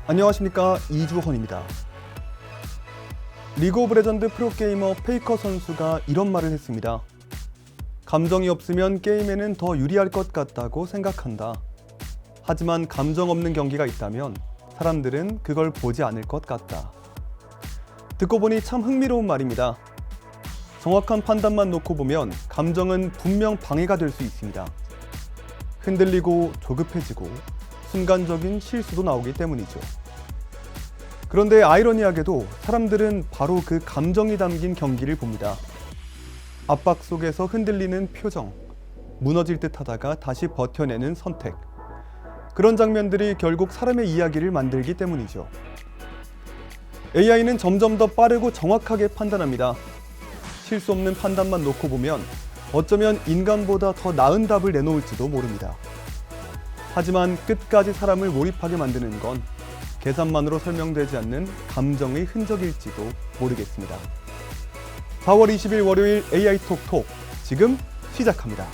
안녕하십니까, 이주헌입니다. 리그 오브 레전드 프로게이머 페이커 선수가 이런 말을 했습니다. 감정이 없으면 게임에는 더 유리할 것 같다고 생각한다. 하지만 감정 없는 경기가 있다면 사람들은 그걸 보지 않을 것 같다. 듣고 보니 참 흥미로운 말입니다. 정확한 판단만 놓고 보면 감정은 분명 방해가 될 수 있습니다. 흔들리고 조급해지고 순간적인 실수도 나오기 때문이죠. 그런데 아이러니하게도 사람들은 바로 그 감정이 담긴 경기를 봅니다. 압박 속에서 흔들리는 표정, 무너질 듯 하다가 다시 버텨내는 선택. 그런 장면들이 결국 사람의 이야기를 만들기 때문이죠. AI는 점점 더 빠르고 정확하게 판단합니다. 실수 없는 판단만 놓고 보면 어쩌면 인간보다 더 나은 답을 내놓을지도 모릅니다. 하지만 끝까지 사람을 몰입하게 만드는 건 계산만으로 설명되지 않는 감정의 흔적일지도 모르겠습니다. 4월 20일 월요일 AI 톡톡 지금 시작합니다.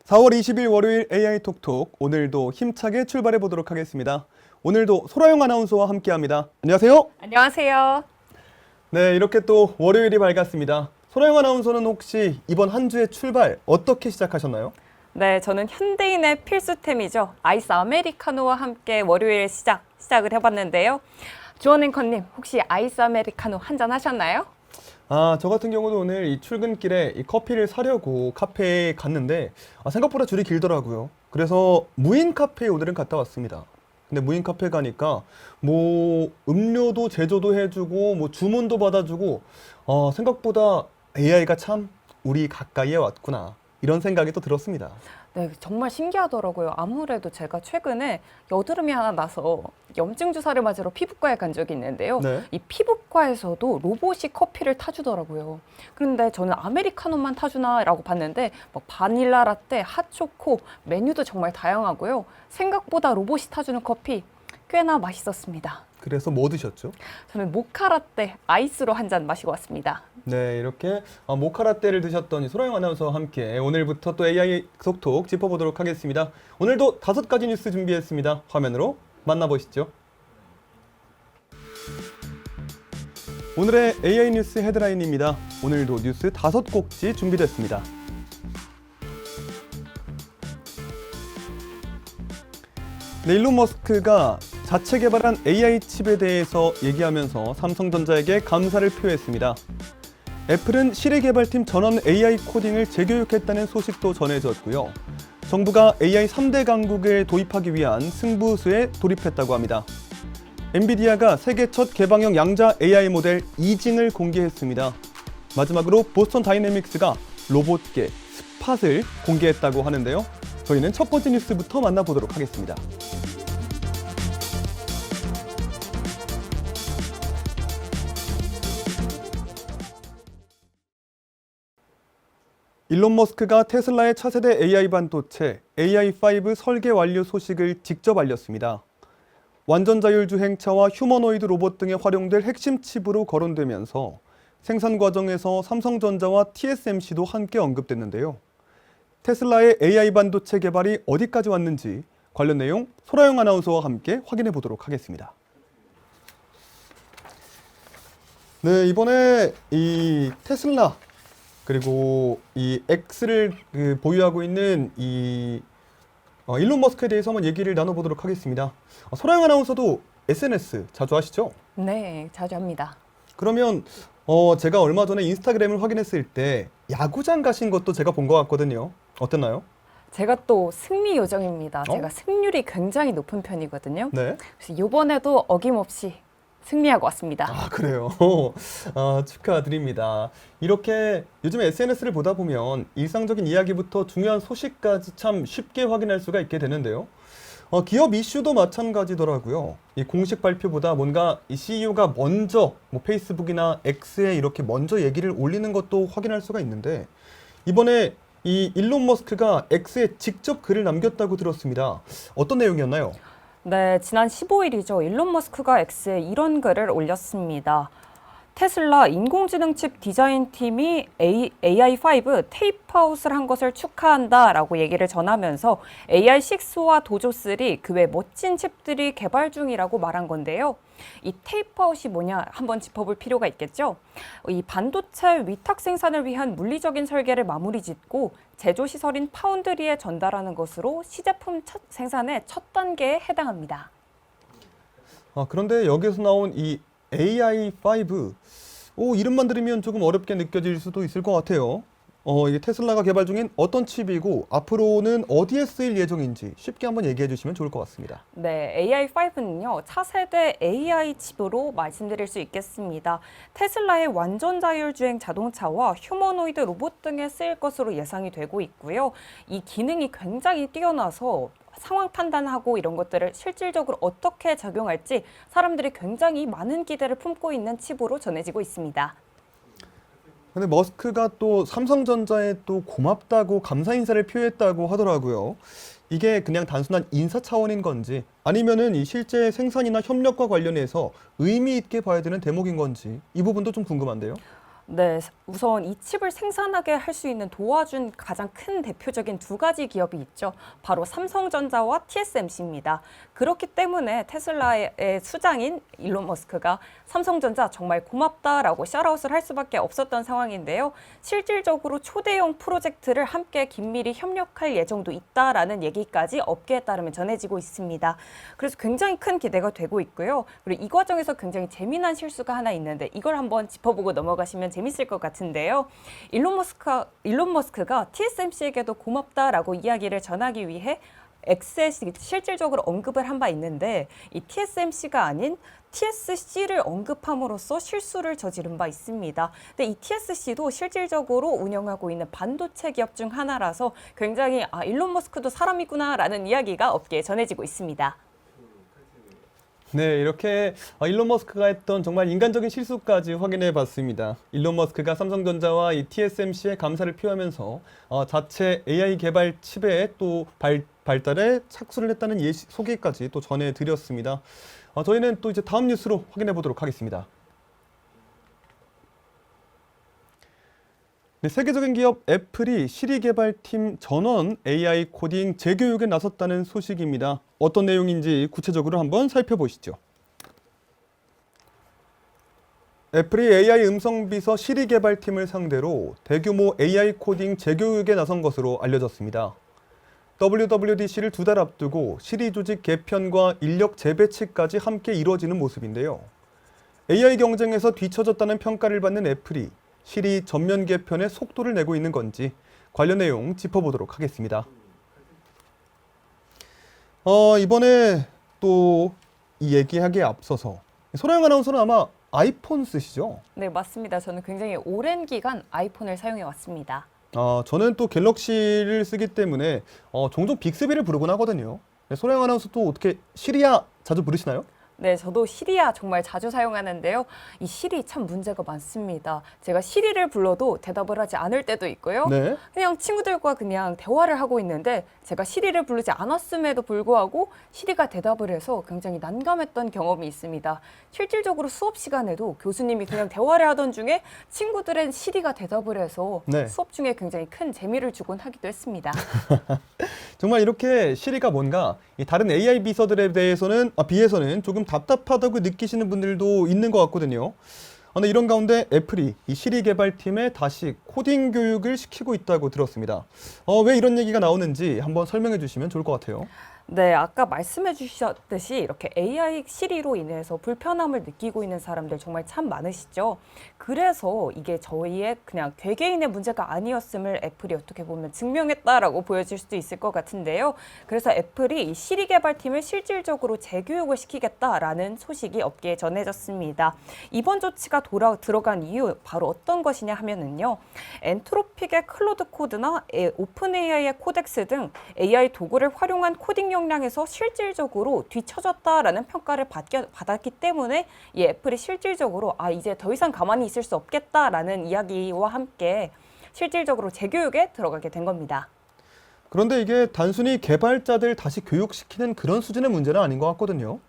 (4월 20일) 월요일 AI 톡톡, 오늘도 힘차게 출발해 보도록 하겠습니다. 오늘도 소라영 아나운서와 함께합니다. 안녕하세요. 안녕하세요. 네, 이렇게 또 월요일이 밝았습니다. 소라영 아나운서는 혹시 이번 한 주의 출발 어떻게 시작하셨나요? 네, 저는 현대인의 필수템이죠. 아이스 아메리카노와 함께 월요일 시작을 해봤는데요. 주원 앵커님, 혹시 아이스 아메리카노 한잔 하셨나요? 저 같은 경우도 오늘 이 출근길에 이 커피를 사려고 카페에 갔는데 생각보다 줄이 길더라고요. 그래서 무인 카페에 오늘은 갔다 왔습니다. 근데 무인 카페 가니까 뭐 음료도 제조도 해주고 뭐 주문도 받아주고 생각보다 AI가 참 우리 가까이에 왔구나, 이런 생각이 또 들었습니다. 네, 정말 신기하더라고요. 아무래도 제가 최근에 여드름이 하나 나서 염증 주사를 맞으러 피부과에 간 적이 있는데요. 네. 이 피부과에서도 로봇이 커피를 타주더라고요. 그런데 저는 아메리카노만 타주나라고 봤는데 막 바닐라 라떼, 핫초코, 메뉴도 정말 다양하고요. 생각보다 로봇이 타주는 커피 꽤나 맛있었습니다. 그래서 뭐 드셨죠? 저는 모카라떼 아이스로 한 잔 마시고 왔습니다. 네, 이렇게 모카라떼를 드셨던 소라영 아나운서와 함께 오늘부터 또 AI 톡톡 짚어보도록 하겠습니다. 오늘도 5가지 뉴스 준비했습니다. 화면으로 만나보시죠. 오늘의 AI 뉴스 헤드라인입니다. 오늘도 뉴스 5곡지 준비됐습니다. 네, 일론 머스크가 자체 개발한 AI 칩에 대해서 얘기하면서 삼성전자에게 감사를 표했습니다. 애플은 시리 개발팀 전원 AI 코딩을 재교육했다는 소식도 전해졌고요. 정부가 AI 3대 강국에 도입하기 위한 승부수에 돌입했다고 합니다. 엔비디아가 세계 첫 개방형 양자 AI 모델 이징을 공개했습니다. 마지막으로 보스턴 다이내믹스가 로봇계 스팟을 공개했다고 하는데요. 저희는 첫 번째 뉴스부터 만나보도록 하겠습니다. 일론 머스크가 테슬라의 차세대 AI 반도체 AI5 설계 완료 소식을 직접 알렸습니다. 완전 자율주행차와 휴머노이드 로봇 등에 활용될 핵심 칩으로 거론되면서 생산 과정에서 삼성전자와 TSMC도 함께 언급됐는데요. 테슬라의 AI 반도체 개발이 어디까지 왔는지 관련 내용 소라영 아나운서와 함께 확인해 보도록 하겠습니다. 네, 이번에 이 테슬라 그리고 이 X를 보유하고 있는 이 일론 머스크에 대해서 한번 얘기를 나눠보도록 하겠습니다. 소라영 아나운서도 SNS 자주 하시죠? 네, 자주 합니다. 그러면 제가 얼마 전에 인스타그램을 확인했을 때 야구장 가신 것도 제가 본 것 같거든요. 어땠나요? 제가 또 승리 요정입니다. 제가 승률이 굉장히 높은 편이거든요. 네. 그래서 이번에도 어김없이 승리하고 왔습니다. 그래요. 축하드립니다. 이렇게 요즘에 SNS를 보다 보면 일상적인 이야기부터 중요한 소식까지 참 쉽게 확인할 수가 있게 되는데요. 기업 이슈도 마찬가지더라고요. 이 공식 발표보다 뭔가 이 CEO가 먼저 뭐 페이스북이나 X에 이렇게 먼저 얘기를 올리는 것도 확인할 수가 있는데, 이번에 이 일론 머스크가 X에 직접 글을 남겼다고 들었습니다. 어떤 내용이었나요? 네, 지난 15일이죠. 일론 머스크가 X에 이런 글을 올렸습니다. 테슬라 인공지능 칩 디자인 팀이 AI5 테이프아웃을 한 것을 축하한다라고 얘기를 전하면서 AI6와 도조3 그 외 멋진 칩들이 개발 중이라고 말한 건데요. 이 테이프아웃이 뭐냐 한번 짚어볼 필요가 있겠죠. 이 반도체 위탁 생산을 위한 물리적인 설계를 마무리 짓고 제조 시설인 파운드리에 전달하는 것으로 시제품 생산의 첫 단계에 해당합니다. 그런데 여기서 나온 이 AI5, 이름만 들으면 조금 어렵게 느껴질 수도 있을 것 같아요. 이게 테슬라가 개발 중인 어떤 칩이고 앞으로는 어디에 쓰일 예정인지 쉽게 한번 얘기해 주시면 좋을 것 같습니다. 네, AI5는요, 차세대 AI 칩으로 말씀드릴 수 있겠습니다. 테슬라의 완전 자율주행 자동차와 휴머노이드 로봇 등에 쓰일 것으로 예상이 되고 있고요. 이 기능이 굉장히 뛰어나서 상황 판단하고 이런 것들을 실질적으로 어떻게 적용할지 사람들이 굉장히 많은 기대를 품고 있는 칩으로 전해지고 있습니다. 근데 머스크가 또 삼성전자에 또 고맙다고 감사 인사를 표했다고 하더라고요. 이게 그냥 단순한 인사 차원인 건지 아니면은 이 실제 생산이나 협력과 관련해서 의미 있게 봐야 되는 대목인 건지 이 부분도 좀 궁금한데요. 네, 우선 이 칩을 생산하게 할 수 있는 도와준 가장 큰 대표적인 두 가지 기업이 있죠. 바로 삼성전자와 TSMC입니다. 그렇기 때문에 테슬라의 수장인 일론 머스크가 삼성전자 정말 고맙다라고 샤라웃을 할 수밖에 없었던 상황인데요. 실질적으로 초대형 프로젝트를 함께 긴밀히 협력할 예정도 있다라는 얘기까지 업계에 따르면 전해지고 있습니다. 그래서 굉장히 큰 기대가 되고 있고요. 그리고 이 과정에서 굉장히 재미난 실수가 하나 있는데 이걸 한번 짚어보고 넘어가시면 재밌을 것 같은데요. 일론 머스크가 TSMC에게도 고맙다라고 이야기를 전하기 위해 X에 실질적으로 언급을 한 바 있는데 이 TSMC가 아닌 TSC를 언급함으로써 실수를 저지른 바 있습니다. 근데 이 TSC도 실질적으로 운영하고 있는 반도체 기업 중 하나라서 굉장히 일론 머스크도 사람이구나라는 이야기가 업계에 전해지고 있습니다. 네, 이렇게 일론 머스크가 했던 정말 인간적인 실수까지 확인해 봤습니다. 일론 머스크가 삼성전자와 이 TSMC에 감사를 표하면서 자체 AI 개발 칩의 또 발달에 착수를 했다는 소개까지 또 전해드렸습니다. 저희는 또 이제 다음 뉴스로 확인해 보도록 하겠습니다. 네, 세계적인 기업 애플이 시리 개발팀 전원 AI 코딩 재교육에 나섰다는 소식입니다. 어떤 내용인지 구체적으로 한번 살펴보시죠. 애플이 AI 음성 비서 시리 개발팀을 상대로 대규모 AI 코딩 재교육에 나선 것으로 알려졌습니다. WWDC를 2달 앞두고 시리 조직 개편과 인력 재배치까지 함께 이루어지는 모습인데요. AI 경쟁에서 뒤처졌다는 평가를 받는 애플이 시리 전면 개편에 속도를 내고 있는 건지 관련 내용 짚어보도록 하겠습니다. 이번에 또 이 얘기하기에 앞서서 소라영 아나운서는 아마 아이폰 쓰시죠? 네, 맞습니다. 저는 굉장히 오랜 기간 아이폰을 사용해 왔습니다. 저는 또 갤럭시를 쓰기 때문에 종종 빅스비를 부르곤 하거든요. 네, 소라영 아나운서 또 어떻게 시리아 자주 부르시나요? 네, 저도 시리아 정말 자주 사용하는데요. 이 시리 참 문제가 많습니다. 제가 시리를 불러도 대답을 하지 않을 때도 있고요. 네. 그냥 친구들과 그냥 대화를 하고 있는데 제가 시리를 부르지 않았음에도 불구하고 시리가 대답을 해서 굉장히 난감했던 경험이 있습니다. 실질적으로 수업 시간에도 교수님이 그냥 대화를 하던 중에 친구들은 시리가 대답을 해서 네. 수업 중에 굉장히 큰 재미를 주곤 하기도 했습니다. 정말 이렇게 시리가 뭔가 이 다른 AI 비서들에 비해서는 조금 답답하다고 느끼시는 분들도 있는 것 같거든요. 근데 이런 가운데 애플이 이 시리 개발팀에 다시 코딩 교육을 시키고 있다고 들었습니다. 왜 이런 얘기가 나오는지 한번 설명해 주시면 좋을 것 같아요. 네, 아까 말씀해 주셨듯이 이렇게 AI 시리로 인해서 불편함을 느끼고 있는 사람들 정말 참 많으시죠. 그래서 이게 저희의 그냥 개개인의 문제가 아니었음을 애플이 어떻게 보면 증명했다라고 보여질 수도 있을 것 같은데요. 그래서 애플이 이 시리 개발팀을 실질적으로 재교육을 시키겠다라는 소식이 업계에 전해졌습니다. 이번 조치가 들어간 이유 바로 어떤 것이냐 하면은요. 엔트로픽의 클로드 코드나 오픈 AI의 코덱스 등 AI 도구를 활용한 코딩 역량에서 실질적으로 뒤처졌다라는 평가를 받았기 때문에 이 애플이 실질적으로 이제 더 이상 가만히 있을 수 없겠다라는 이야기와 함께 실질적으로 재교육에 들어가게 된 겁니다. 그런데 이게 단순히 개발자들 다시 교육시키는 그런 수준의 문제는 아닌 것 같거든요.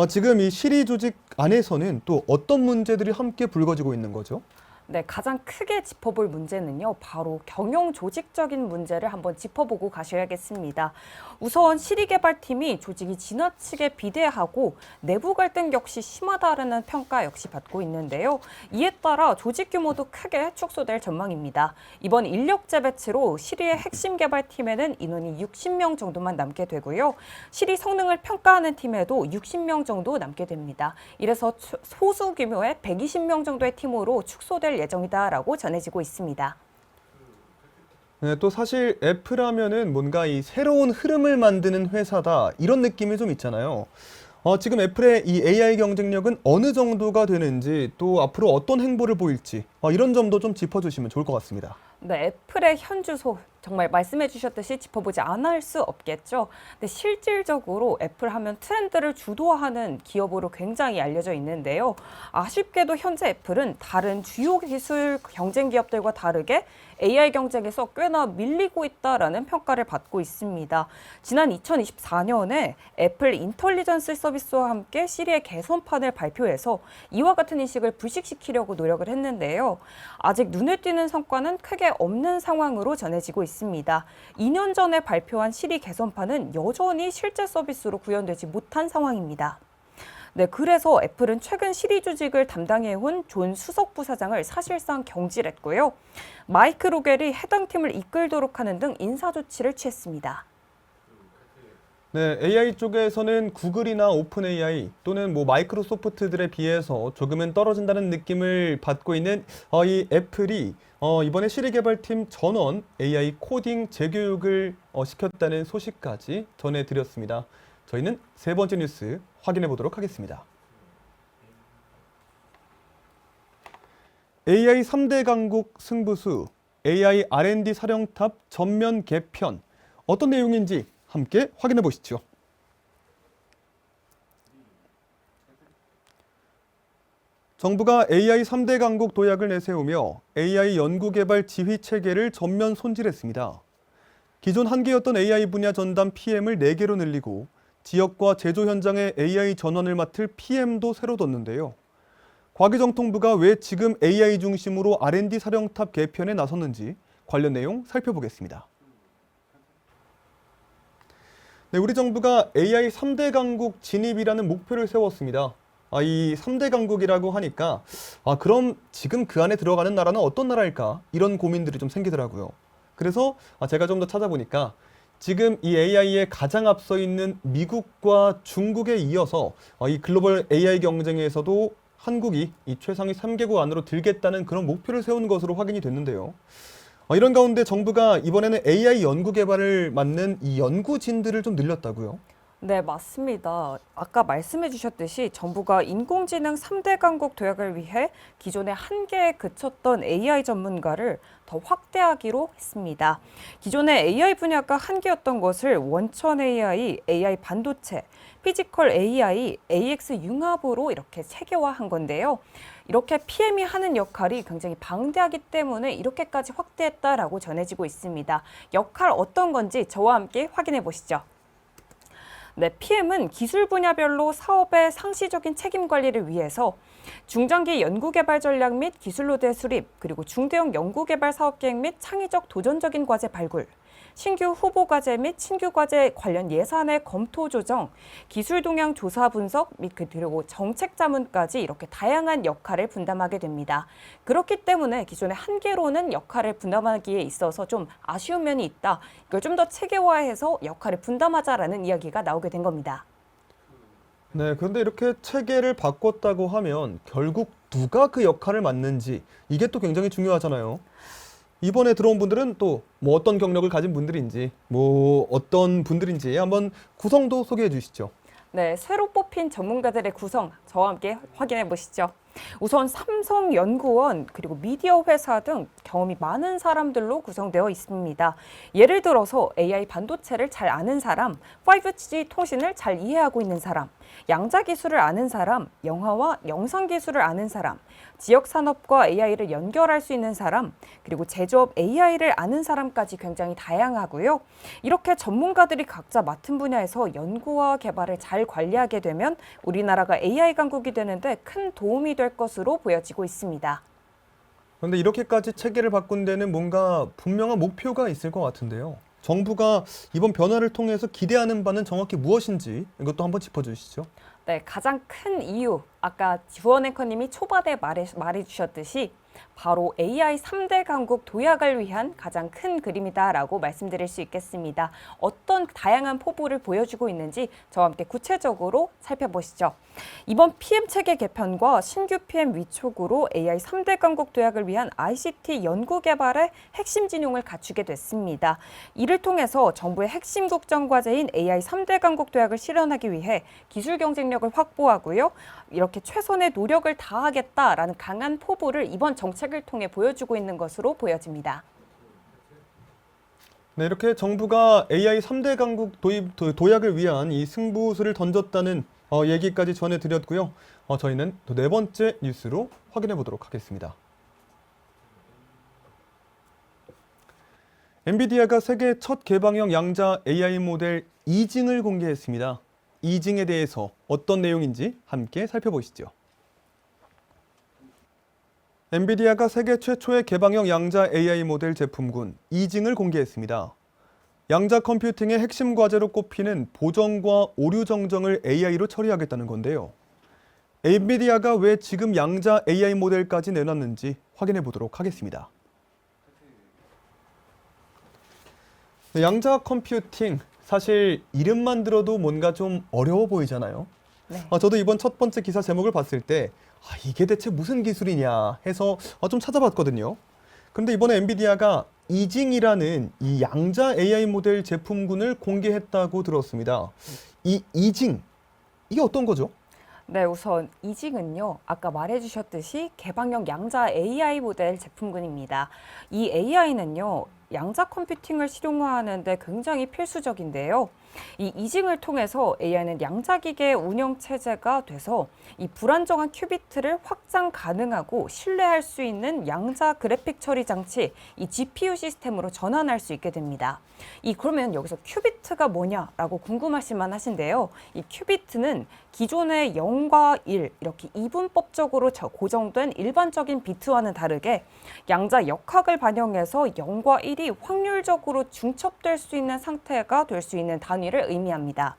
지금 이 시리 조직 안에서는 또 어떤 문제들이 함께 불거지고 있는 거죠? 네, 가장 크게 짚어볼 문제는요, 바로 경영 조직적인 문제를 한번 짚어보고 가셔야겠습니다. 우선 시리 개발팀이 조직이 지나치게 비대하고 내부 갈등 역시 심하다라는 평가 역시 받고 있는데요. 이에 따라 조직 규모도 크게 축소될 전망입니다. 이번 인력 재배치로 시리의 핵심 개발팀에는 인원이 60명 정도만 남게 되고요. 시리 성능을 평가하는 팀에도 60명 정도 남게 됩니다. 이래서 소수 규모의 120명 정도의 팀으로 축소될 예정이다라고 전해지고 있습니다. 네, 또 사실 애플하면은 뭔가 이 새로운 흐름을 만드는 회사다 이런 느낌이 좀 있잖아요. 지금 애플의 이 AI 경쟁력은 어느 정도가 되는지 또 앞으로 어떤 행보를 보일지 이런 점도 좀 짚어주시면 좋을 것 같습니다. 네, 애플의 현 주소 정말 말씀해 주셨듯이 짚어보지 않을 수 없겠죠. 근데 실질적으로 애플 하면 트렌드를 주도하는 기업으로 굉장히 알려져 있는데요. 아쉽게도 현재 애플은 다른 주요 기술 경쟁 기업들과 다르게 AI 경쟁에서 꽤나 밀리고 있다라는 평가를 받고 있습니다. 지난 2024년에 애플 인텔리전스 서비스와 함께 시리의 개선판을 발표해서 이와 같은 인식을 불식시키려고 노력을 했는데요. 아직 눈에 띄는 성과는 크게 없는 상황으로 전해지고 있습니다. 2년 전에 발표한 시리 개선판은 여전히 실제 서비스로 구현되지 못한 상황입니다. 네, 그래서 애플은 최근 시리 조직을 담당해온 존 수석 부사장을 사실상 경질했고요. 마이크 로겔이 해당 팀을 이끌도록 하는 등 인사 조치를 취했습니다. 네, AI 쪽에서는 구글이나 오픈 AI 또는 뭐 마이크로소프트들에 비해서 조금은 떨어진다는 느낌을 받고 있는 이 애플이 이번에 시리 개발팀 전원 AI 코딩 재교육을 시켰다는 소식까지 전해드렸습니다. 저희는 세 번째 뉴스 확인해 보도록 하겠습니다. AI 3대 강국 승부수, AI R&D 사령탑 전면 개편, 어떤 내용인지 함께 확인해 보시죠. 정부가 AI 3대 강국 도약을 내세우며 AI 연구개발 지휘 체계를 전면 손질했습니다. 기존 한 개였던 AI 분야 전담 PM을 4개로 늘리고 지역과 제조 현장의 AI 전환을 맡을 PM도 새로 뒀는데요. 과기정통부가 왜 지금 AI 중심으로 R&D 사령탑 개편에 나섰는지 관련 내용 살펴보겠습니다. 네, 우리 정부가 AI 3대 강국 진입이라는 목표를 세웠습니다. 이 3대 강국이라고 하니까 그럼 지금 그 안에 들어가는 나라는 어떤 나라일까? 이런 고민들이 좀 생기더라고요. 그래서 제가 좀 더 찾아보니까 지금 이 AI에 가장 앞서 있는 미국과 중국에 이어서 이 글로벌 AI 경쟁에서도 한국이 이 최상위 3개국 안으로 들겠다는 그런 목표를 세운 것으로 확인이 됐는데요. 이런 가운데 정부가 이번에는 AI 연구 개발을 맡는 이 연구진들을 좀 늘렸다고요? 네, 맞습니다. 아까 말씀해 주셨듯이 정부가 인공지능 3대 강국 도약을 위해 기존의 한계에 그쳤던 AI 전문가를 더 확대하기로 했습니다. 기존의 AI 분야가 한계였던 것을 원천 AI, AI 반도체, 피지컬 AI, AX 융합으로 이렇게 체계화한 건데요. 이렇게 PM이 하는 역할이 굉장히 방대하기 때문에 이렇게까지 확대했다라고 전해지고 있습니다. 역할 어떤 건지 저와 함께 확인해 보시죠. 네, PM은 기술 분야별로 사업의 상시적인 책임 관리를 위해서 중장기 연구개발 전략 및 기술로드의 수립, 그리고 중대형 연구개발 사업 계획 및 창의적 도전적인 과제 발굴, 신규 후보 과제 및 신규 과제 관련 예산의 검토 조정, 기술 동향 조사 분석 및 그리고 정책 자문까지 이렇게 다양한 역할을 분담하게 됩니다. 그렇기 때문에 기존의 한계로는 역할을 분담하기에 있어서 좀 아쉬운 면이 있다. 이걸 좀 더 체계화해서 역할을 분담하자라는 이야기가 나오게 된 겁니다. 네, 그런데 이렇게 체계를 바꿨다고 하면 결국 누가 그 역할을 맡는지 이게 또 굉장히 중요하잖아요. 이번에 들어온 분들은 또 뭐 어떤 경력을 가진 분들인지 뭐 어떤 분들인지 한번 구성도 소개해 주시죠. 네, 새로 뽑힌 전문가들의 구성 저와 함께 확인해 보시죠. 우선 삼성연구원 그리고 미디어 회사 등 경험이 많은 사람들로 구성되어 있습니다. 예를 들어서 AI 반도체를 잘 아는 사람, 5G 통신을 잘 이해하고 있는 사람, 양자 기술을 아는 사람, 영화와 영상 기술을 아는 사람, 지역 산업과 AI를 연결할 수 있는 사람, 그리고 제조업 AI를 아는 사람까지 굉장히 다양하고요. 이렇게 전문가들이 각자 맡은 분야에서 연구와 개발을 잘 관리하게 되면 우리나라가 AI 강국이 되는데 큰 도움이 될 것으로 보여지고 있습니다. 그런데 이렇게까지 체계를 바꾼 데는 뭔가 분명한 목표가 있을 것 같은데요. 정부가 이번 변화를 통해서 기대하는 바는 정확히 무엇인지 이것도 한번 짚어주시죠. 네, 가장 큰 이유, 아까 지원 앵커님이 초반에 말해주셨듯이 바로 AI 3대 강국 도약을 위한 가장 큰 그림이다라고 말씀드릴 수 있겠습니다. 어떤 다양한 포부를 보여주고 있는지 저와 함께 구체적으로 살펴보시죠. 이번 PM 체계 개편과 신규 PM 위촉으로 AI 3대 강국 도약을 위한 ICT 연구 개발의 핵심 진용을 갖추게 됐습니다. 이를 통해서 정부의 핵심 국정 과제인 AI 3대 강국 도약을 실현하기 위해 기술 경쟁력을 확보하고요. 이렇게 최선의 노력을 다하겠다라는 강한 포부를 이번 정책을 통해 보여주고 있는 것으로 보여집니다. 네, 이렇게 정부가 AI 3대 강국 도약을 위한 이 승부수를 던졌다는 얘기까지 전해드렸고요. 저희는 또 네 번째 뉴스로 확인해 보도록 하겠습니다. 엔비디아가 세계 첫 개방형 양자 AI 모델 이징을 공개했습니다. 이징에 대해서 어떤 내용인지 함께 살펴보시죠. 엔비디아가 세계 최초의 개방형 양자 AI 모델 제품군 이징을 공개했습니다. 양자 컴퓨팅의 핵심 과제로 꼽히는 보정과 오류 정정을 AI로 처리하겠다는 건데요. 엔비디아가 왜 지금 양자 AI 모델까지 내놨는지 확인해 보도록 하겠습니다. 양자 컴퓨팅, 사실 이름만 들어도 뭔가 좀 어려워 보이잖아요. 네. 저도 이번 첫 번째 기사 제목을 봤을 때 이게 대체 무슨 기술이냐 해서 좀 찾아봤거든요. 그런데 이번에 엔비디아가 이징이라는 이 양자 AI 모델 제품군을 공개했다고 들었습니다. 이 이징, 이게 어떤 거죠? 네, 우선 이징은요, 아까 말해주셨듯이 개방형 양자 AI 모델 제품군입니다. 이 AI는요, 양자 컴퓨팅을 실용화하는데 굉장히 필수적인데요. 이 이징을 통해서 AI는 양자기계 운영 체제가 돼서 이 불안정한 큐비트를 확장 가능하고 신뢰할 수 있는 양자 그래픽 처리 장치, 이 GPU 시스템으로 전환할 수 있게 됩니다. 그러면 여기서 큐비트가 뭐냐라고 궁금하실 만하신데요. 이 큐비트는 기존의 0과 1 이렇게 이분법적으로 고정된 일반적인 비트와는 다르게 양자 역학을 반영해서 0과 1이 확률적으로 중첩될 수 있는 상태가 될 수 있는 단위를 의미합니다.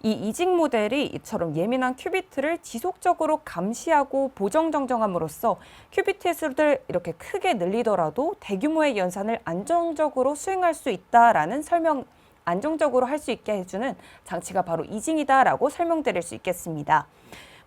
이 이징 모델이 이처럼 예민한 큐비트를 지속적으로 감시하고 보정 정정함으로써 큐비트의 수를 이렇게 크게 늘리더라도 대규모의 연산을 안정적으로 수행할 수 있다라는 안정적으로 할 수 있게 해주는 장치가 바로 이징이다라고 설명드릴 수 있겠습니다.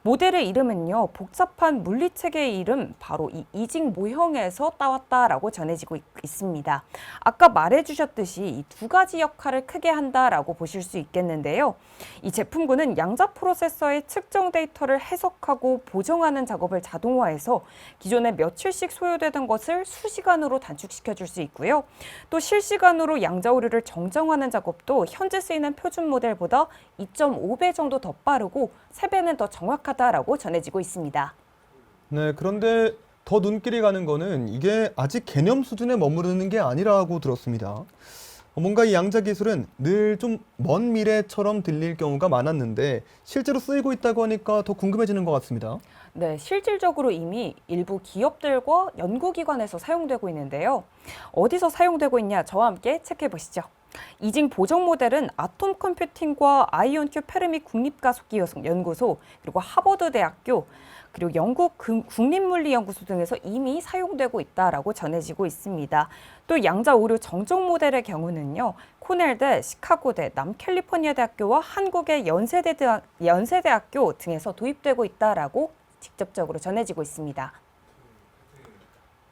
모델의 이름은요, 복잡한 물리체계의 이름, 바로 이 이징 모형에서 따왔다라고 전해지고 있습니다. 아까 말해주셨듯이 이 두 가지 역할을 크게 한다라고 보실 수 있겠는데요. 이 제품군은 양자 프로세서의 측정 데이터를 해석하고 보정하는 작업을 자동화해서 기존에 며칠씩 소요되던 것을 수시간으로 단축시켜 줄 수 있고요. 또 실시간으로 양자 오류를 정정하는 작업도 현재 쓰이는 표준 모델보다 2.5배 정도 더 빠르고 3배는 더 정확하다라고 전해지고 있습니다. 네, 그런데 더 눈길이 가는 거는 이게 아직 개념 수준에 머무르는 게 아니라고 들었습니다. 뭔가 이 양자 기술은 늘 좀 먼 미래처럼 들릴 경우가 많았는데 실제로 쓰이고 있다고 하니까 더 궁금해지는 것 같습니다. 네, 실질적으로 이미 일부 기업들과 연구기관에서 사용되고 있는데요. 어디서 사용되고 있냐 저와 함께 체크해 보시죠. 이징 보정 모델은 아톰 컴퓨팅과 아이온큐 페르미 국립가속기 연구소, 그리고 하버드대학교, 그리고 영국 국립물리연구소 등에서 이미 사용되고 있다라고 전해지고 있습니다. 또 양자 오류 정정 모델의 경우는요, 코넬대, 시카고대, 남캘리포니아 대학교와 한국의 연세대학교 등에서 도입되고 있다라고 직접적으로 전해지고 있습니다.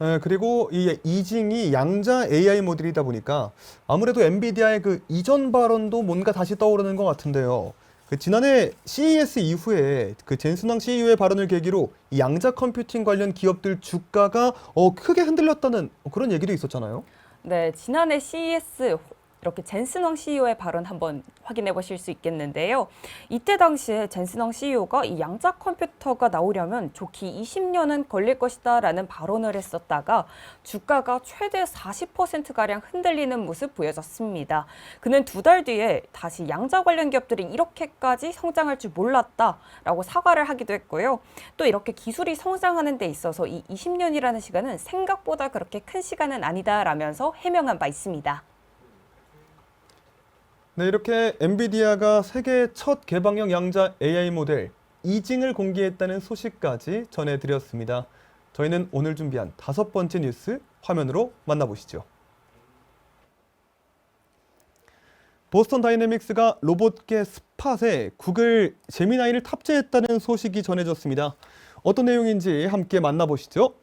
네, 그리고 이 이징이 양자 AI 모델이다 보니까 아무래도 엔비디아의 그 이전 발언도 뭔가 다시 떠오르는 것 같은데요. 지난해 CES 이후에 젠슨왕 CEO의 발언을 계기로 이 양자 컴퓨팅 관련 기업들 주가가 크게 흔들렸다는 그런 얘기도 있었잖아요. 네, 지난해 CES 이렇게 젠슨 황 CEO의 발언 한번 확인해 보실 수 있겠는데요. 이때 당시에 젠슨 황 CEO가 이 양자 컴퓨터가 나오려면 좋기 20년은 걸릴 것이다 라는 발언을 했었다가 주가가 최대 40%가량 흔들리는 모습 보여졌습니다. 그는 2달 뒤에 다시 양자 관련 기업들이 이렇게까지 성장할 줄 몰랐다라고 사과를 하기도 했고요. 또 이렇게 기술이 성장하는 데 있어서 이 20년이라는 시간은 생각보다 그렇게 큰 시간은 아니다라면서 해명한 바 있습니다. 네, 이렇게 엔비디아가 세계 첫 개방형 양자 AI 모델 이징을 공개했다는 소식까지 전해드렸습니다. 저희는 오늘 준비한 5번째 뉴스 화면으로 만나보시죠. 보스턴 다이내믹스가 로봇계 스팟에 구글 제미나이를 탑재했다는 소식이 전해졌습니다. 어떤 내용인지 함께 만나보시죠.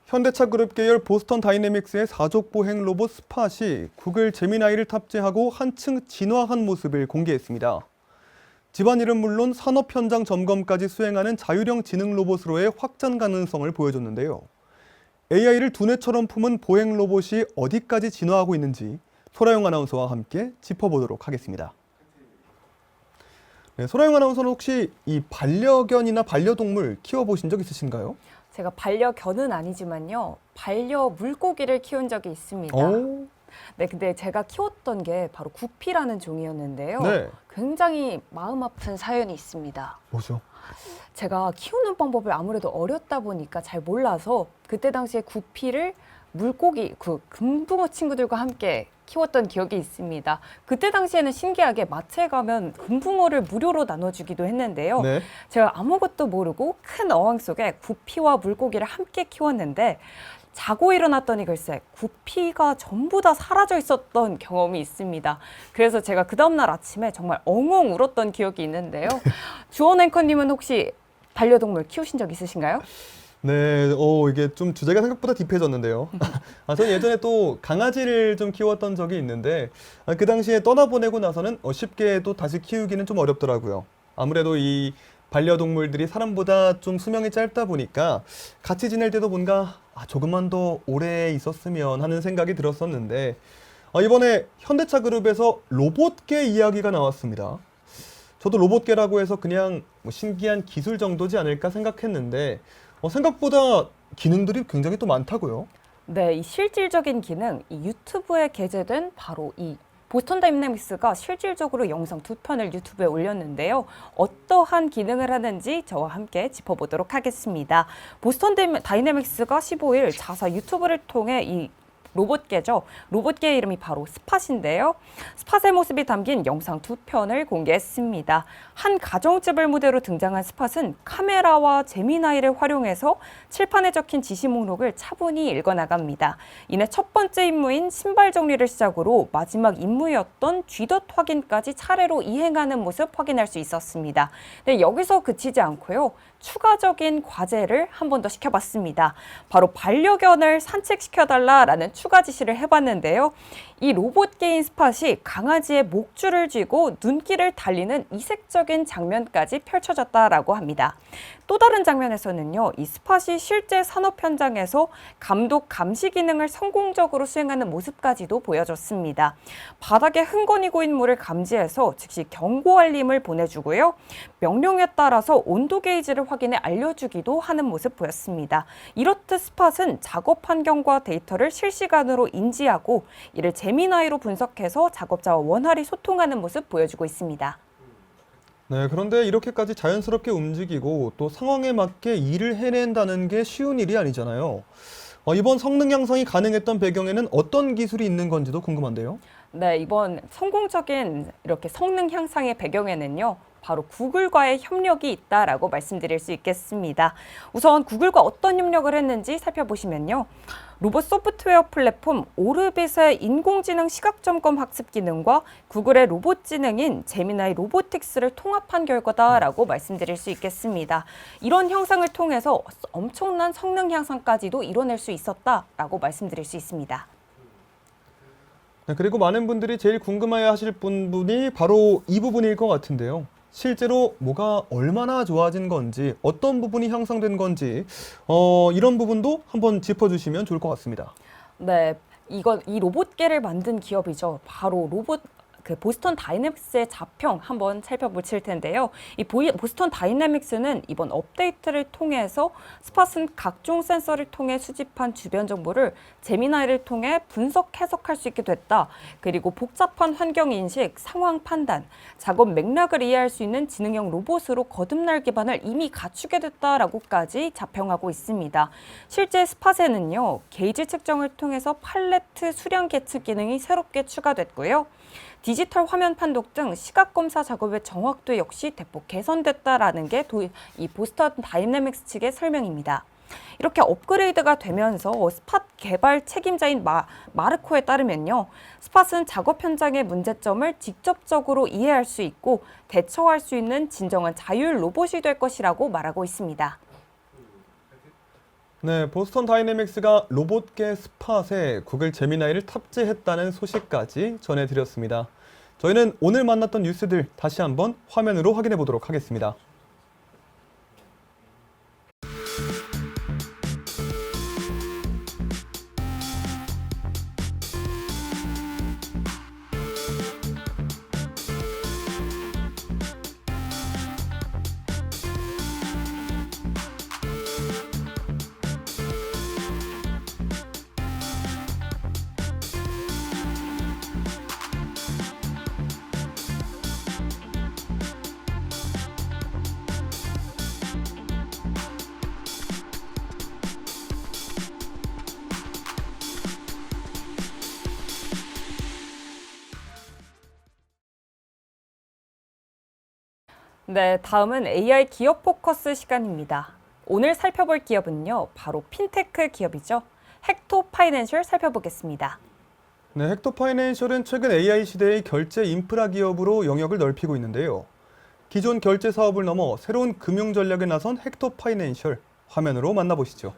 현대차 그룹 계열 보스턴 다이내믹스의 사족 보행 로봇 스팟이 구글 제미나이를 탑재하고 한층 진화한 모습을 공개했습니다. 집안일은 물론 산업 현장 점검까지 수행하는 자율형 지능 로봇으로의 확장 가능성을 보여줬는데요. AI를 두뇌처럼 품은 보행 로봇이 어디까지 진화하고 있는지 소라영 아나운서와 함께 짚어보도록 하겠습니다. 네, 소라영 아나운서는 혹시 이 반려견이나 반려동물 키워보신 적 있으신가요? 제가 반려견은 아니지만요. 반려 물고기를 키운 적이 있습니다. 오. 네, 근데 제가 키웠던 게 바로 구피라는 종이었는데요. 네. 굉장히 마음 아픈 사연이 있습니다. 뭐죠? 제가 키우는 방법을 아무래도 어렸다 보니까 잘 몰라서 그때 당시에 구피를 물고기, 금붕어 친구들과 함께 키웠던 기억이 있습니다. 그때 당시에는 신기하게 마트에 가면 금붕어를 무료로 나눠주기도 했는데요. 네. 제가 아무것도 모르고 큰 어항 속에 구피와 물고기를 함께 키웠는데 자고 일어났더니 글쎄 구피가 전부 다 사라져 있었던 경험이 있습니다. 그래서 제가 그 다음날 아침에 정말 엉엉 울었던 기억이 있는데요. 주원 앵커님은 혹시 반려동물 키우신 적 있으신가요? 네, 이게 좀 주제가 생각보다 딥해졌는데요. 저는 예전에 또 강아지를 좀 키웠던 적이 있는데 그 당시에 떠나보내고 나서는 쉽게 또 다시 키우기는 좀 어렵더라고요. 아무래도 이 반려동물들이 사람보다 좀 수명이 짧다 보니까 같이 지낼 때도 뭔가 조금만 더 오래 있었으면 하는 생각이 들었었는데 이번에 현대차 그룹에서 로봇계 이야기가 나왔습니다. 저도 로봇계라고 해서 그냥 뭐 신기한 기술 정도지 않을까 생각했는데 생각보다 기능들이 굉장히 또 많다고요. 네, 이 실질적인 기능, 이 유튜브에 게재된 바로 이 보스턴 다이내믹스가 실질적으로 영상 2편을 유튜브에 올렸는데요. 어떠한 기능을 하는지 저와 함께 짚어보도록 하겠습니다. 보스턴 다이내믹스가 15일 자사 유튜브를 통해 이 로봇계죠. 로봇계의 이름이 바로 스팟인데요. 스팟의 모습이 담긴 영상 2편을 공개했습니다. 한 가정집을 무대로 등장한 스팟은 카메라와 제미나이를 활용해서 칠판에 적힌 지시 목록을 차분히 읽어나갑니다. 이내 첫 번째 임무인 신발 정리를 시작으로 마지막 임무였던 쥐덫 확인까지 차례로 이행하는 모습 확인할 수 있었습니다. 네, 여기서 그치지 않고요. 추가적인 과제를 한 번 더 시켜봤습니다. 바로 반려견을 산책시켜달라라는 추가 지시를 해봤는데요. 이 로봇계인 스팟이 강아지의 목줄을 쥐고 눈길을 달리는 이색적인 장면까지 펼쳐졌다라고 합니다. 또 다른 장면에서는요, 이 스팟이 실제 산업 현장에서 감독 감시 기능을 성공적으로 수행하는 모습까지도 보여줬습니다. 바닥에 흥건히 고인 물을 감지해서 즉시 경고 알림을 보내주고요. 명령에 따라서 온도 게이지를 확인해 알려주기도 하는 모습 보였습니다. 이렇듯 스팟은 작업 환경과 데이터를 실시간으로 인지하고 이를 제미나이로 분석해서 작업자와 원활히 소통하는 모습 보여주고 있습니다. 네, 그런데 이렇게까지 자연스럽게 움직이고 또 상황에 맞게 일을 해낸다는 게 쉬운 일이 아니잖아요. 이번 성능 향상이 가능했던 배경에는 어떤 기술이 있는 건지도 궁금한데요. 네, 이번 성공적인 이렇게 성능 향상의 배경에는요. 바로 구글과의 협력이 있다라고 말씀드릴 수 있겠습니다. 우선 구글과 어떤 협력을 했는지 살펴보시면요. 로봇 소프트웨어 플랫폼 오르빗의 인공지능 시각점검 학습 기능과 구글의 로봇 지능인 제미나이 로보틱스를 통합한 결과다라고 말씀드릴 수 있겠습니다. 이런 형상을 통해서 엄청난 성능 향상까지도 이뤄낼 수 있었다라고 말씀드릴 수 있습니다. 네, 그리고 많은 분들이 제일 궁금해야 하실 부분이 바로 이 부분일 것 같은데요. 실제로 뭐가 얼마나 좋아진 건지, 어떤 부분이 향상된 건지 이런 부분도 한번 짚어주시면 좋을 것 같습니다. 네, 이 로봇계를 만든 기업이죠. 바로 보스턴 다이내믹스의 자평 한번 살펴볼 텐데요. 보스턴 다이내믹스는 이번 업데이트를 통해서 스팟은 각종 센서를 통해 수집한 주변 정보를 제미나이를 통해 분석, 해석할 수 있게 됐다. 그리고 복잡한 환경 인식, 상황 판단, 작업 맥락을 이해할 수 있는 지능형 로봇으로 거듭날 기반을 이미 갖추게 됐다라고까지 자평하고 있습니다. 실제 스팟에는요, 게이지 측정을 통해서 팔레트 수량 계측 기능이 새롭게 추가됐고요. 디지털 화면 판독 등 시각 검사 작업의 정확도 역시 대폭 개선됐다라는 게 이 보스턴 다이내믹스 측의 설명입니다. 이렇게 업그레이드가 되면서 스팟 개발 책임자인 마르코에 따르면요, 스팟은 작업 현장의 문제점을 직접적으로 이해할 수 있고 대처할 수 있는 진정한 자율 로봇이 될 것이라고 말하고 있습니다. 네, 보스턴 다이내믹스가 로봇계 스팟에 구글 제미나이를 탑재했다는 소식까지 전해드렸습니다. 저희는 오늘 만났던 뉴스들 다시 한번 화면으로 확인해 보도록 하겠습니다. 네, 다음은 AI 기업 포커스 시간입니다. 오늘 살펴볼 기업은요, 바로 핀테크 기업이죠. 헥토 파이낸셜 살펴보겠습니다. 네, 헥토 파이낸셜은 최근 AI 시대의 결제 인프라 기업으로 영역을 넓히고 있는데요. 기존 결제 사업을 넘어 새로운 금융 전략에 나선 헥토 파이낸셜, 화면으로 만나보시죠.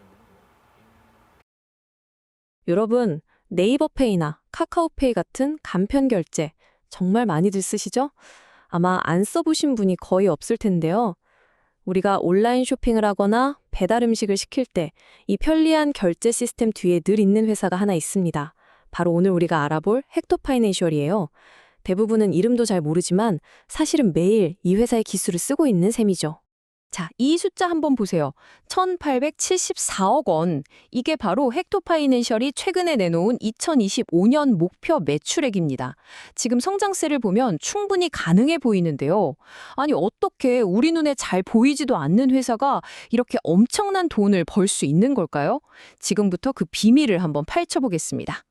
여러분, 네이버페이나 카카오페이 같은 간편 결제 정말 많이들 쓰시죠? 아마 안 써보신 분이 거의 없을 텐데요. 우리가 온라인 쇼핑을 하거나 배달 음식을 시킬 때 이 편리한 결제 시스템 뒤에 늘 있는 회사가 하나 있습니다. 바로 오늘 우리가 알아볼 헥토 파이낸셜이에요. 대부분은 이름도 잘 모르지만 사실은 매일 이 회사의 기술을 쓰고 있는 셈이죠. 자, 이 숫자 한번 보세요. 1,874억 원. 이게 바로 헥토 파이낸셜이 최근에 내놓은 2025년 목표 매출액입니다. 지금 성장세를 보면 충분히 가능해 보이는데요. 아니, 어떻게 우리 눈에 잘 보이지도 않는 회사가 이렇게 엄청난 돈을 벌 수 있는 걸까요? 지금부터 그 비밀을 한번 파헤쳐보겠습니다.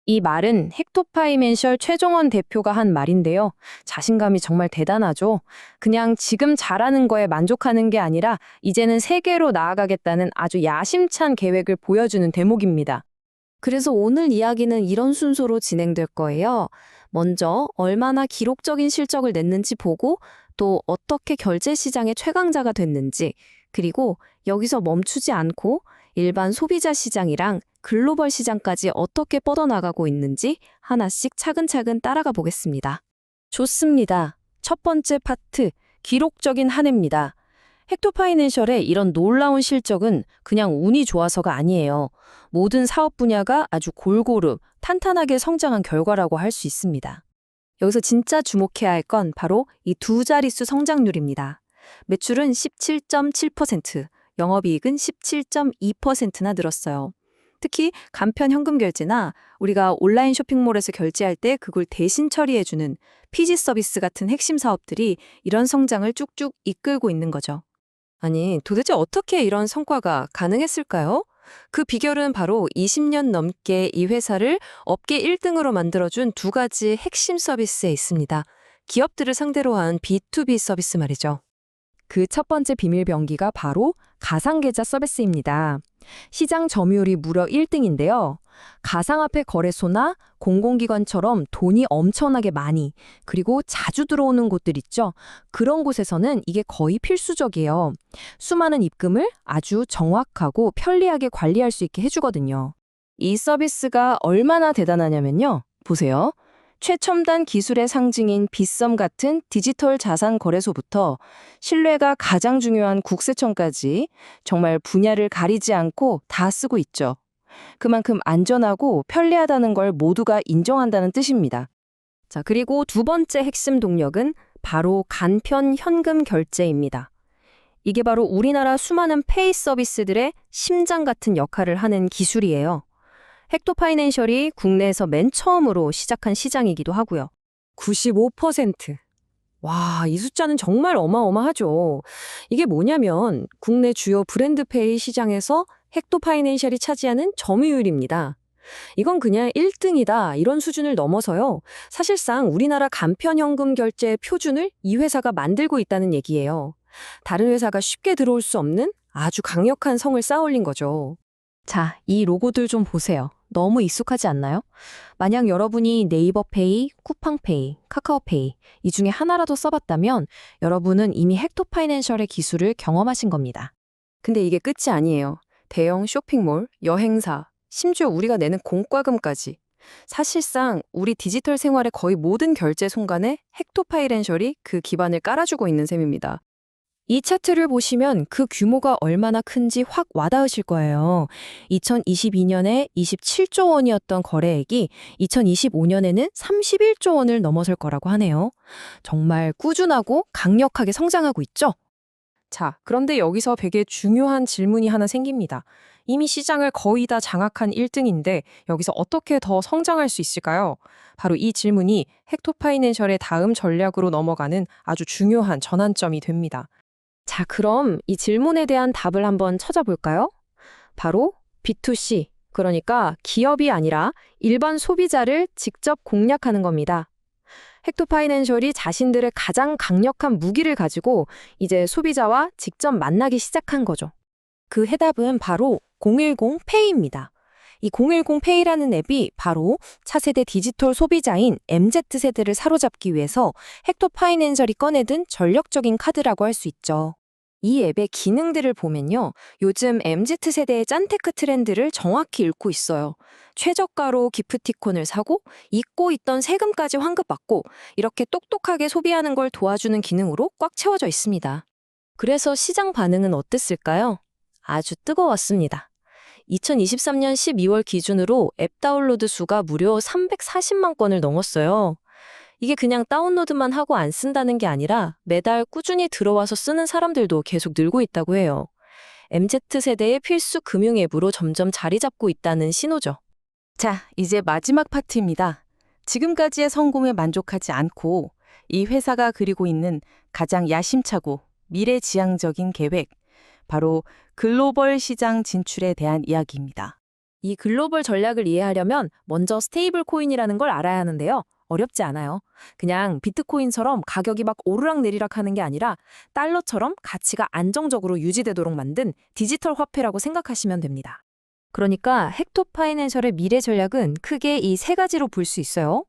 이 말은 헥토 파이낸셜 최종원 대표가 한 말인데요. 자신감이 정말 대단하죠. 그냥 지금 잘하는 거에 만족하는 게 아니라 이제는 세계로 나아가겠다는 아주 야심찬 계획을 보여주는 대목입니다. 그래서 오늘 이야기는 이런 순서로 진행될 거예요. 먼저 얼마나 기록적인 실적을 냈는지 보고 또 어떻게 결제 시장의 최강자가 됐는지, 그리고 여기서 멈추지 않고 일반 소비자 시장이랑 글로벌 시장까지 어떻게 뻗어나가고 있는지 하나씩 차근차근 따라가 보겠습니다. 좋습니다. 첫 번째 파트, 기록적인 한 해입니다. 헥토 파이낸셜의 이런 놀라운 실적은 그냥 운이 좋아서가 아니에요. 모든 사업 분야가 아주 골고루 탄탄하게 성장한 결과라고 할 수 있습니다. 여기서 진짜 주목해야 할 건 바로 이 두 자릿수 성장률입니다. 매출은 17.7%, 영업이익은 17.2%나 늘었어요. 특히 간편 현금 결제나 우리가 온라인 쇼핑몰에서 결제할 때 그걸 대신 처리해주는 피지 서비스 같은 핵심 사업들이 이런 성장을 쭉쭉 이끌고 있는 거죠. 아니, 도대체 어떻게 이런 성과가 가능했을까요? 그 비결은 바로 20년 넘게 이 회사를 업계 1등으로 만들어준 두 가지 핵심 서비스에 있습니다. 기업들을 상대로 한 B2B 서비스 말이죠. 그 첫 번째 비밀 병기가 바로 가상계좌 서비스입니다. 시장 점유율이 무려 1등인데요. 가상화폐 거래소나 공공기관처럼 돈이 엄청나게 많이, 그리고 자주 들어오는 곳들 있죠. 그런 곳에서는 이게 거의 필수적이에요. 수많은 입금을 아주 정확하고 편리하게 관리할 수 있게 해주거든요. 이 서비스가 얼마나 대단하냐면요. 보세요. 최첨단 기술의 상징인 빗썸 같은 디지털 자산 거래소부터 신뢰가 가장 중요한 국세청까지 정말 분야를 가리지 않고 다 쓰고 있죠. 그만큼 안전하고 편리하다는 걸 모두가 인정한다는 뜻입니다. 자, 그리고 두 번째 핵심 동력은 바로 간편 현금 결제입니다. 이게 바로 우리나라 수많은 페이 서비스들의 심장 같은 역할을 하는 기술이에요. 헥토파이낸셜이 국내에서 맨 처음으로 시작한 시장이기도 하고요. 95%. 와, 이 숫자는 정말 어마어마하죠. 이게 뭐냐면 국내 주요 브랜드페이 시장에서 헥토파이낸셜이 차지하는 점유율입니다. 이건 그냥 1등이다 이런 수준을 넘어서요. 사실상 우리나라 간편현금 결제의 표준을 이 회사가 만들고 있다는 얘기예요. 다른 회사가 쉽게 들어올 수 없는 아주 강력한 성을 쌓아올린 거죠. 자, 이 로고들 좀 보세요. 너무 익숙하지 않나요? 만약 여러분이 네이버페이, 쿠팡페이, 카카오페이 이 중에 하나라도 써봤다면 여러분은 이미 헥토파이낸셜의 기술을 경험하신 겁니다. 근데 이게 끝이 아니에요. 대형 쇼핑몰, 여행사, 심지어 우리가 내는 공과금까지. 사실상 우리 디지털 생활의 거의 모든 결제 손간에 헥토파이낸셜이 그 기반을 깔아주고 있는 셈입니다. 이 차트를 보시면 그 규모가 얼마나 큰지 확 와닿으실 거예요. 2022년에 27조 원이었던 거래액이 2025년에는 31조 원을 넘어설 거라고 하네요. 정말 꾸준하고 강력하게 성장하고 있죠? 자, 그런데 여기서 되게 중요한 질문이 하나 생깁니다. 이미 시장을 거의 다 장악한 1등인데 여기서 어떻게 더 성장할 수 있을까요? 바로 이 질문이 헥토파이낸셜의 다음 전략으로 넘어가는 아주 중요한 전환점이 됩니다. 자, 그럼 이 질문에 대한 답을 한번 찾아볼까요? 바로 B2C, 그러니까 기업이 아니라 일반 소비자를 직접 공략하는 겁니다. 헥토파이낸셜이 자신들의 가장 강력한 무기를 가지고 이제 소비자와 직접 만나기 시작한 거죠. 그 해답은 바로 010페이입니다. 이 010페이라는 앱이 바로 차세대 디지털 소비자인 MZ세대를 사로잡기 위해서 헥토파이낸셜이 꺼내든 전력적인 카드라고 할 수 있죠. 이 앱의 기능들을 보면요. 요즘 MZ세대의 짠테크 트렌드를 정확히 읽고 있어요. 최저가로 기프티콘을 사고 잊고 있던 세금까지 환급받고 이렇게 똑똑하게 소비하는 걸 도와주는 기능으로 꽉 채워져 있습니다. 그래서 시장 반응은 어땠을까요? 아주 뜨거웠습니다. 2023년 12월 기준으로 앱 다운로드 수가 무려 340만 건을 넘었어요. 이게 그냥 다운로드만 하고 안 쓴다는 게 아니라 매달 꾸준히 들어와서 쓰는 사람들도 계속 늘고 있다고 해요. MZ세대의 필수 금융 앱으로 점점 자리 잡고 있다는 신호죠. 자, 이제 마지막 파트입니다. 지금까지의 성공에 만족하지 않고 이 회사가 그리고 있는 가장 야심차고 미래지향적인 계획, 바로 글로벌 시장 진출에 대한 이야기입니다. 이 글로벌 전략을 이해하려면 먼저 스테이블 코인이라는 걸 알아야 하는데요. 어렵지 않아요. 그냥 비트코인처럼 가격이 막 오르락내리락 하는 게 아니라 달러처럼 가치가 안정적으로 유지되도록 만든 디지털 화폐라고 생각하시면 됩니다. 그러니까 헥토파이낸셜의 미래 전략은 크게 이 세 가지로 볼 수 있어요.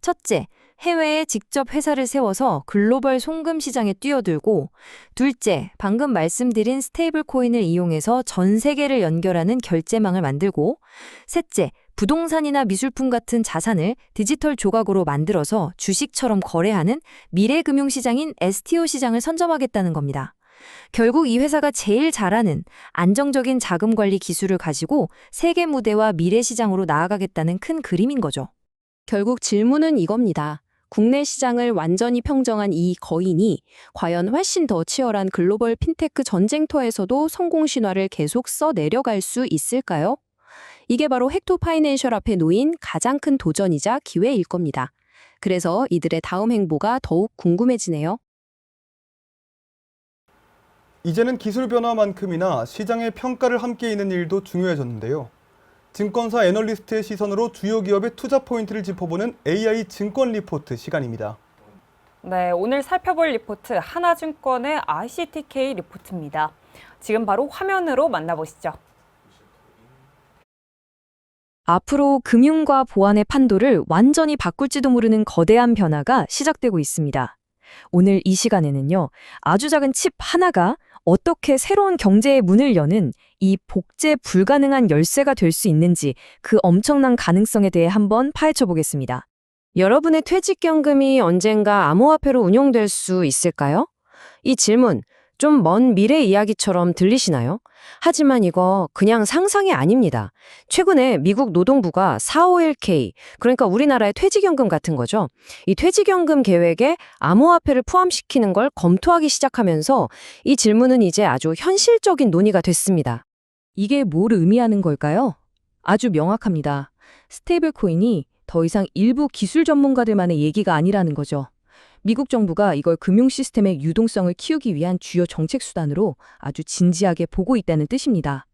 첫째, 해외에 직접 회사를 세워서 글로벌 송금 시장에 뛰어들고, 둘째, 방금 말씀드린 스테이블 코인을 이용해서 전 세계를 연결하는 결제망을 만들고, 셋째, 부동산이나 미술품 같은 자산을 디지털 조각으로 만들어서 주식처럼 거래하는 미래 금융시장인 STO 시장을 선점하겠다는 겁니다. 결국 이 회사가 제일 잘하는 안정적인 자금 관리 기술을 가지고 세계 무대와 미래 시장으로 나아가겠다는 큰 그림인 거죠. 결국 질문은 이겁니다. 국내 시장을 완전히 평정한 이 거인이 과연 훨씬 더 치열한 글로벌 핀테크 전쟁터에서도 성공 신화를 계속 써내려갈 수 있을까요? 이게 바로 헥토파이낸셜 앞에 놓인 가장 큰 도전이자 기회일 겁니다. 그래서 이들의 다음 행보가 더욱 궁금해지네요. 이제는 기술 변화만큼이나 시장의 평가를 함께 있는 일도 중요해졌는데요. 증권사 애널리스트의 시선으로 주요 기업의 투자 포인트를 짚어보는 AI 증권 리포트 시간입니다. 네, 오늘 살펴볼 리포트 하나증권의 ICTK 리포트입니다. 지금 바로 화면으로 만나보시죠. 앞으로 금융과 보안의 판도를 완전히 바꿀지도 모르는 거대한 변화가 시작되고 있습니다. 오늘 이 시간에는요, 아주 작은 칩 하나가 어떻게 새로운 경제의 문을 여는 이 복제 불가능한 열쇠가 될 수 있는지 그 엄청난 가능성에 대해 한번 파헤쳐 보겠습니다. 여러분의 퇴직연금이 언젠가 암호화폐로 운용될 수 있을까요? 이 질문, 좀 먼 미래 이야기처럼 들리시나요? 하지만 이거 그냥 상상이 아닙니다. 최근에 미국 노동부가 451K, 그러니까 우리나라의 퇴직연금 같은 거죠. 이 퇴직연금 계획에 암호화폐를 포함시키는 걸 검토하기 시작하면서 이 질문은 이제 아주 현실적인 논의가 됐습니다. 이게 뭘 의미하는 걸까요? 아주 명확합니다. 스테이블 코인이 더 이상 일부 기술 전문가들만의 얘기가 아니라는 거죠. 미국 정부가 이걸 금융 시스템의 유동성을 키우기 위한 주요 정책 수단으로 아주 진지하게 보고 있다는 뜻입니다.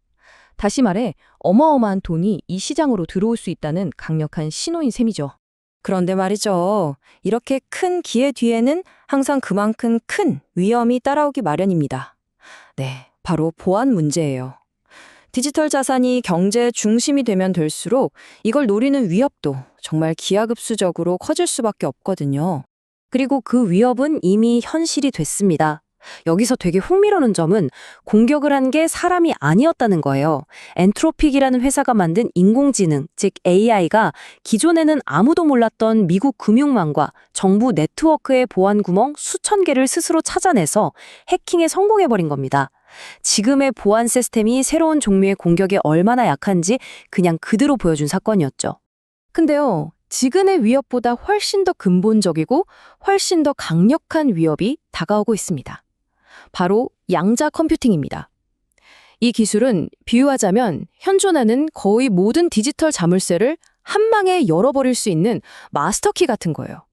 다시 말해 어마어마한 돈이 이 시장으로 들어올 수 있다는 강력한 신호인 셈이죠. 그런데 말이죠. 이렇게 큰 기회 뒤에는 항상 그만큼 큰 위험이 따라오기 마련입니다. 네, 바로 보안 문제예요. 디지털 자산이 경제의 중심이 되면 될수록 이걸 노리는 위협도 정말 기하급수적으로 커질 수밖에 없거든요. 그리고 그 위협은 이미 현실이 됐습니다. 여기서 되게 흥미로운 점은 공격을 한 게 사람이 아니었다는 거예요. 엔트로픽이라는 회사가 만든 인공지능, 즉 AI가 기존에는 아무도 몰랐던 미국 금융망과 정부 네트워크의 보안 구멍 수천 개를 스스로 찾아내서 해킹에 성공해버린 겁니다. 지금의 보안 시스템이 새로운 종류의 공격에 얼마나 약한지 그냥 그대로 보여준 사건이었죠. 근데요, 지금의 위협보다 훨씬 더 근본적이고 훨씬 더 강력한 위협이 다가오고 있습니다. 바로 양자 컴퓨팅입니다. 이 기술은 비유하자면 현존하는 거의 모든 디지털 자물쇠를 한 방에 열어버릴 수 있는 마스터키 같은 거예요.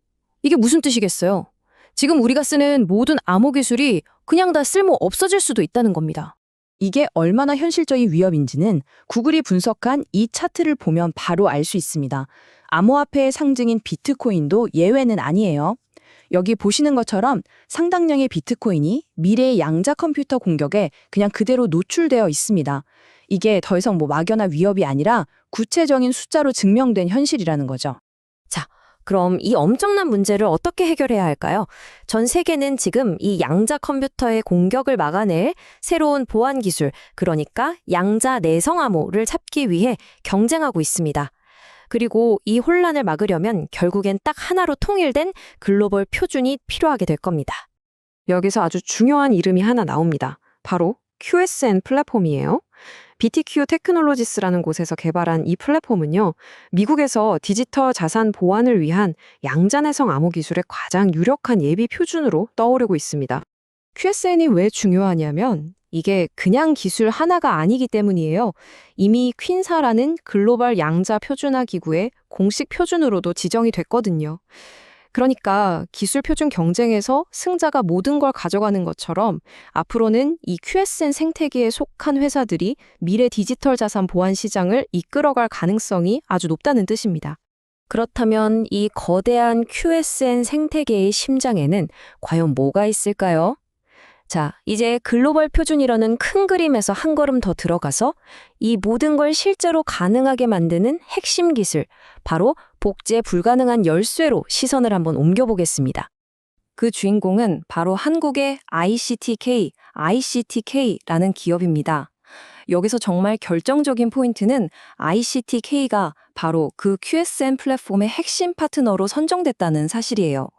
이게 무슨 뜻이겠어요? 지금 우리가 쓰는 모든 암호 기술이 그냥 다 쓸모 없어질 수도 있다는 겁니다. 이게 얼마나 현실적인 위협인지는 구글이 분석한 이 차트를 보면 바로 알 수 있습니다. 암호화폐의 상징인 비트코인도 예외는 아니에요. 여기 보시는 것처럼 상당량의 비트코인이 미래의 양자 컴퓨터 공격에 그냥 그대로 노출되어 있습니다. 이게 더 이상 막연한 위협이 아니라 구체적인 숫자로 증명된 현실이라는 거죠. 자, 그럼 이 엄청난 문제를 어떻게 해결해야 할까요? 전 세계는 지금 이 양자 컴퓨터의 공격을 막아낼 새로운 보안 기술, 그러니까 양자 내성 암호를 찾기 위해 경쟁하고 있습니다. 그리고 이 혼란을 막으려면 결국엔 딱 하나로 통일된 글로벌 표준이 필요하게 될 겁니다. 여기서 아주 중요한 이름이 하나 나옵니다. 바로 QSN 플랫폼이에요. BTQ 테크놀로지스라는 곳에서 개발한 이 플랫폼은요, 미국에서 디지털 자산 보안을 위한 양자내성 암호 기술의 가장 유력한 예비 표준으로 떠오르고 있습니다. QSN이 왜 중요하냐면 이게 그냥 기술 하나가 아니기 때문이에요. 이미 퀸사라는 글로벌 양자 표준화 기구의 공식 표준으로도 지정이 됐거든요. 그러니까 기술 표준 경쟁에서 승자가 모든 걸 가져가는 것처럼 앞으로는 이 QSN 생태계에 속한 회사들이 미래 디지털 자산 보안 시장을 이끌어갈 가능성이 아주 높다는 뜻입니다. 그렇다면 이 거대한 QSN 생태계의 심장에는 과연 뭐가 있을까요? 자, 이제 글로벌 표준이라는 큰 그림에서 한 걸음 더 들어가서 이 모든 걸 실제로 가능하게 만드는 핵심 기술, 바로 복제 불가능한 열쇠로 시선을 한번 옮겨보겠습니다. 그 주인공은 바로 한국의 ICTK라는 기업입니다. 여기서 정말 결정적인 포인트는 ICTK가 바로 그 QSN 플랫폼의 핵심 파트너로 선정됐다는 사실이에요.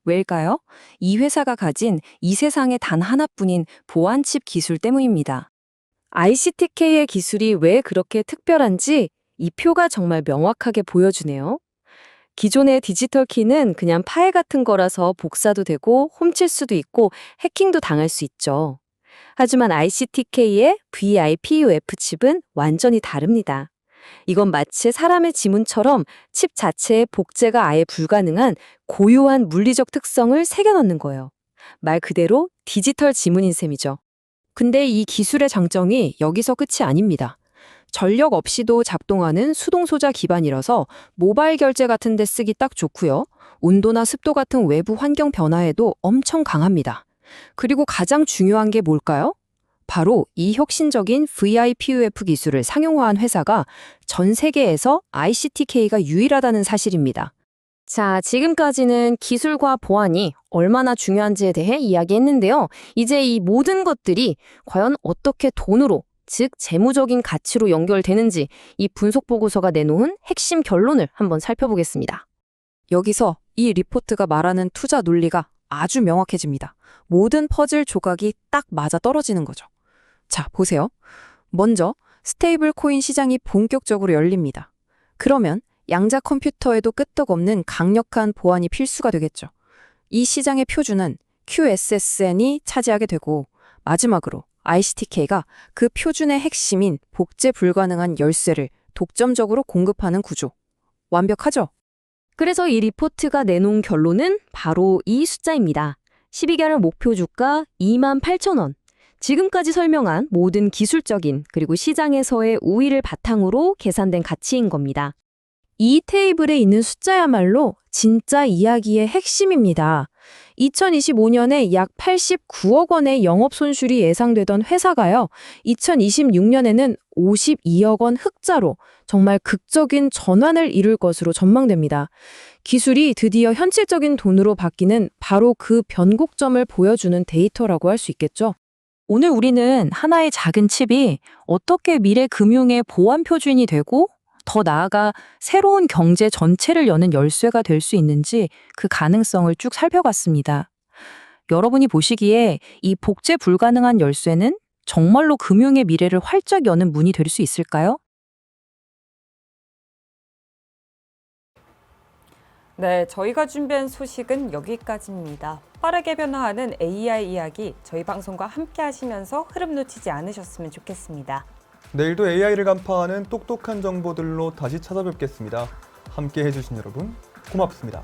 왜일까요? 이 회사가 가진 이 세상에 단 하나뿐인 보안칩 기술 때문입니다. ICTK의 기술이 왜 그렇게 특별한지 이 표가 정말 명확하게 보여주네요. 기존의 디지털 키는 그냥 파일 같은 거라서 복사도 되고 훔칠 수도 있고 해킹도 당할 수 있죠. 하지만 ICTK의 VIPUF 칩은 완전히 다릅니다. 이건 마치 사람의 지문처럼 칩 자체의 복제가 아예 불가능한 고유한 물리적 특성을 새겨넣는 거예요. 말 그대로 디지털 지문인 셈이죠. 근데 이 기술의 장점이 여기서 끝이 아닙니다. 전력 없이도 작동하는 수동 소자 기반이라서 모바일 결제 같은 데 쓰기 딱 좋고요. 온도나 습도 같은 외부 환경 변화에도 엄청 강합니다. 그리고 가장 중요한 게 뭘까요? 바로 이 혁신적인 VIPUF 기술을 상용화한 회사가 전 세계에서 ICTK가 유일하다는 사실입니다. 자, 지금까지는 기술과 보안이 얼마나 중요한지에 대해 이야기했는데요. 이제 이 모든 것들이 과연 어떻게 돈으로, 즉 재무적인 가치로 연결되는지 이 분석 보고서가 내놓은 핵심 결론을 한번 살펴보겠습니다. 여기서 이 리포트가 말하는 투자 논리가 아주 명확해집니다. 모든 퍼즐 조각이 딱 맞아 떨어지는 거죠. 자, 보세요. 먼저 스테이블 코인 시장이 본격적으로 열립니다. 그러면 양자 컴퓨터에도 끄떡없는 강력한 보안이 필수가 되겠죠. 이 시장의 표준은 QSSN이 차지하게 되고 마지막으로 ICTK가 그 표준의 핵심인 복제 불가능한 열쇠를 독점적으로 공급하는 구조. 완벽하죠? 그래서 이 리포트가 내놓은 결론은 바로 이 숫자입니다. 12개월 목표 주가 28,000원. 지금까지 설명한 모든 기술적인 그리고 시장에서의 우위를 바탕으로 계산된 가치인 겁니다. 이 테이블에 있는 숫자야말로 진짜 이야기의 핵심입니다. 2025년에 약 89억 원의 영업 손실이 예상되던 회사가요, 2026년에는 52억 원 흑자로 정말 극적인 전환을 이룰 것으로 전망됩니다. 기술이 드디어 현실적인 돈으로 바뀌는 바로 그 변곡점을 보여주는 데이터라고 할 수 있겠죠. 오늘 우리는 하나의 작은 칩이 어떻게 미래 금융의 보안 표준이 되고 더 나아가 새로운 경제 전체를 여는 열쇠가 될 수 있는지 그 가능성을 쭉 살펴봤습니다. 여러분이 보시기에 이 복제 불가능한 열쇠는 정말로 금융의 미래를 활짝 여는 문이 될 수 있을까요? 네, 저희가 준비한 소식은 여기까지입니다. 빠르게 변화하는 AI 이야기 저희 방송과 함께 하시면서 흐름 놓치지 않으셨으면 좋겠습니다. 내일도 AI를 간파하는 똑똑한 정보들로 다시 찾아뵙겠습니다. 함께 해주신 여러분 고맙습니다.